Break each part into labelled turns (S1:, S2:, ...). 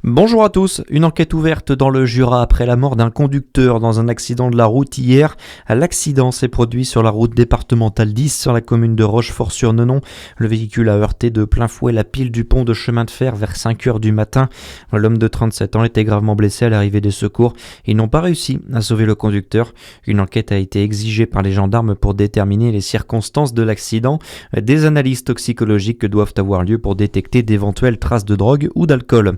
S1: Bonjour à tous, une enquête ouverte dans le Jura après la mort d'un conducteur dans un accident de la route hier. L'accident s'est produit sur la route départementale 10 sur la commune de Rochefort-sur-Nenon. Le véhicule a heurté de plein fouet la pile du pont de chemin de fer vers 5h du matin. L'homme de 37 ans était gravement blessé à l'arrivée des secours. Ils n'ont pas réussi à sauver le conducteur. Une enquête a été exigée par les gendarmes pour déterminer les circonstances de l'accident. Des analyses toxicologiques doivent avoir lieu pour détecter d'éventuelles traces de drogue ou d'alcool.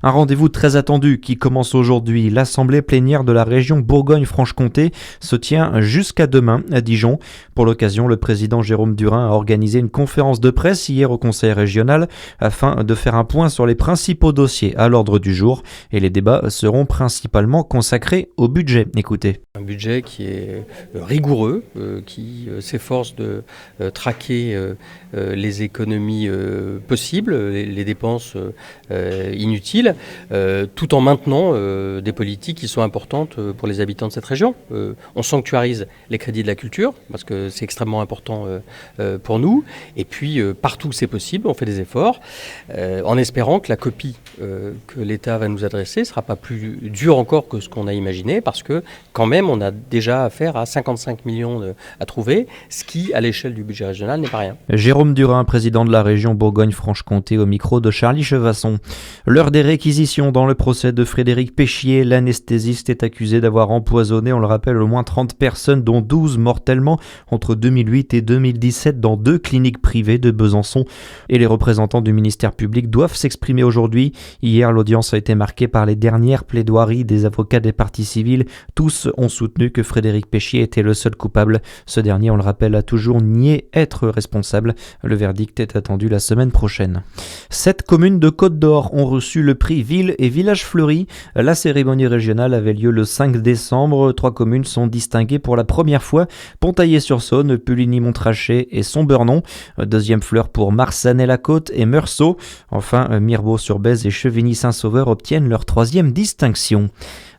S1: Un rendez-vous très attendu qui commence aujourd'hui. L'assemblée plénière de la région Bourgogne-Franche-Comté se tient jusqu'à demain à Dijon. Pour l'occasion, le président Jérôme Durin a organisé une conférence de presse hier au conseil régional afin de faire un point sur les principaux dossiers à l'ordre du jour. Et les débats seront principalement consacrés au budget. Écoutez.
S2: Un budget qui est rigoureux, qui s'efforce de traquer les économies possibles, les dépenses inutiles, tout en maintenant des politiques qui sont importantes pour les habitants de cette région. On sanctuarise les crédits de la culture, parce que c'est extrêmement important pour nous, et puis partout où c'est possible, on fait des efforts, en espérant que la copie que l'État va nous adresser ne sera pas plus dure encore que ce qu'on a imaginé, parce que quand même on a déjà affaire à 55 millions à trouver, ce qui à l'échelle du budget régional n'est pas rien.
S1: Jérôme Durin, président de la région Bourgogne-Franche-Comté, au micro de Charlie Chevasson. L'heure des réquisitions dans le procès de Frédéric Péchier. L'anesthésiste est accusé d'avoir empoisonné, on le rappelle, au moins 30 personnes, dont 12 mortellement, entre 2008 et 2017 dans 2 cliniques privées de Besançon. Et les représentants du ministère public doivent s'exprimer aujourd'hui. Hier, l'audience a été marquée par les dernières plaidoiries des avocats des parties civiles. Tous ont soutenu que Frédéric Péchier était le seul coupable. Ce dernier, on le rappelle, a toujours nié être responsable. Le verdict est attendu la semaine prochaine. 7 communes de Côte-d'Or ont reçu le prix Ville et Village Fleuri. La cérémonie régionale avait lieu le 5 décembre. 3 communes sont distinguées pour la première fois. Pontaillé-sur-Saône, Puligny-Montrachet et Sombernon. Deuxième fleur pour Marsanne-la-Côte et Meursault. Enfin, Mirebeau-sur-Bèze et Chevigny-Saint-Sauveur obtiennent leur 3e distinction.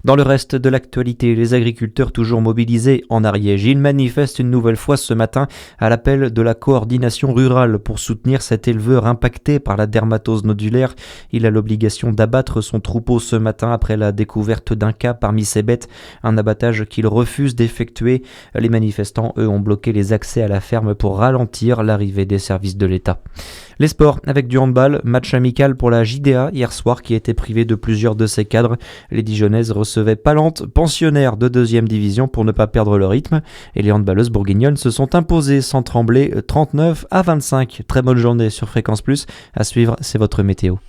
S1: Dans le reste de l'actualité, les agriculteurs toujours mobilisés en Ariège, ils manifestent une nouvelle fois ce matin à l'appel de la coordination rurale pour soutenir cet éleveur impacté par la dermatose nodulaire. Il a l'obligation d'abattre son troupeau ce matin après la découverte d'un cas parmi ses bêtes, un abattage qu'il refuse d'effectuer. Les manifestants, eux, ont bloqué les accès à la ferme pour ralentir l'arrivée des services de l'État. Les sports avec du handball, match amical pour la JDA hier soir qui était privé de plusieurs de ses cadres. Les Dijonnaises recevaient Palante, pensionnaire de 2e division pour ne pas perdre le rythme. Et les handballeuses bourguignonnes se sont imposées sans trembler 39-25. Très bonne journée sur Fréquence Plus. À suivre, c'est votre météo.